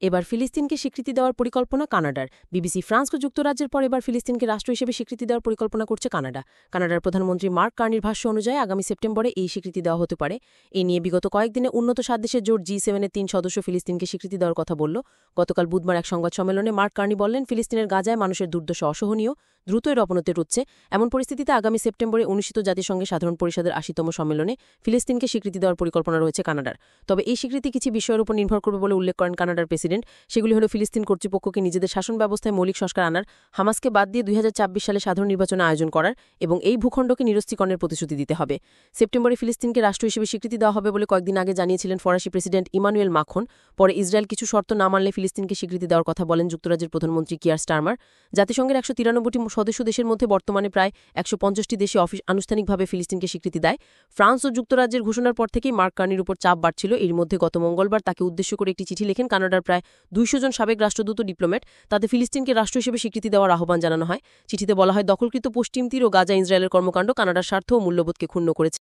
এবার ফিলিস্তিনকে স্বীকৃতি দেওয়ার পরিকল্পনা কানাডার। বিবিসি ফ্রান্স ও যুক্তরাজ্যের পর এবার ফিলিস্তিনকে রাষ্ট্র হিসেবে স্বীকৃতি দেওয়ার পরিকল্পনা করছে কানাডা। কানাডার প্রধানমন্ত্রী মার্ক কার্নির ভাষ্য অনুযায়ী আগামী সেপ্টেম্বরে এই স্বীকৃতি দেওয়া হতে পারে। এ নিয়ে বিগত কয়েকদিনে উন্নত 7 দেশের জোট G7-এর 3 সদস্য ফিলিস্তিনকে স্বীকৃতি দেওয়ার কথা বলল। গতকাল বুধবার এক সংবাদ সম্মেলনে মার্ক কার্নি বললেন, ফিলিস্তিনের গাজায় মানুষের দুর্দশা অসহনীয়, দ্রুত এর অবনতি ঘটছে। এমন পরিস্থিতিতে আগামী সেপ্টেম্বরে অনুষ্ঠিত জাতিসংঘের সাধারণ পরিষদের 80তম সম্মেলনে ফিলিস্তিনকে স্বীকৃতি দেওয়ার পরিকল্পনা রয়েছে কানাডার। তবে এই স্বীকৃতি কিছু বিষয়ের উপর নির্ভর করবে বলে উল্লেখ করেন কানাডার প্রেসিডেন্ট। সেগুলি হল ফিলিস্তিন কর্তৃপক্ষকে নিজেদের শাসন ব্যবস্থায় মৌলিক সংস্কার আনার, হামাসকে বাদ দিয়ে 2024 সালে সাধারণ নির্বাচন আয়োজন করার এবং এই ভূখণ্ডকে নিরস্ত্রীকরণের প্রতিশ্রুতি দিতে হবে। সেপ্টেম্বরে ফিলিস্তিনকে রাষ্ট্র হিসেবে স্বীকৃতি দেওয়া হবে বলে কয়েকদিন আগে জানিয়েছিলেন ফরাসি প্রেসিডেন্ট ইমানুয়েল মাখন। পরে ইসরায়েল কিছু শর্ত না মানলে ফিলিস্তিনকে স্বীকৃতি দেওয়ার কথা বলেন যুক্তরাজ্যের প্রধানমন্ত্রী কিয়ার স্টারমার। জাতিসংঘের 193টি সদস্য দেশের মধ্যে বর্তমানে প্রায় 150টি দেশে আনুষ্ঠানিকভাবে ফিলিস্তিনকে স্বীকৃতি দেয়। ফ্রান্স ও যুক্তরাজ্যের ঘোষণার পর থেকেই মার্ক কার্নির উপর চাপ বাড়ছিল। এর মধ্যে গত মঙ্গলবার তাকে উদ্দেশ্য করে একটি চিঠি লেখেন কানাডার প্রায় 200 জন সাবেক রাষ্ট্রদূত ডিপ্লোম্যাট। তাতে ফিলিস্তিনকে রাষ্ট্র হিসেবে স্বীকৃতি দেওয়ার আহ্বান জানানো হয়। চিঠিতে বলা হয়, দখলকৃত পশ্চিম তীর ও গাজা ইসরায়েলের কর্মকাণ্ড কানাডার স্বার্থ ও মূল্যবোধকে ক্ষুণ্ণ করেছে।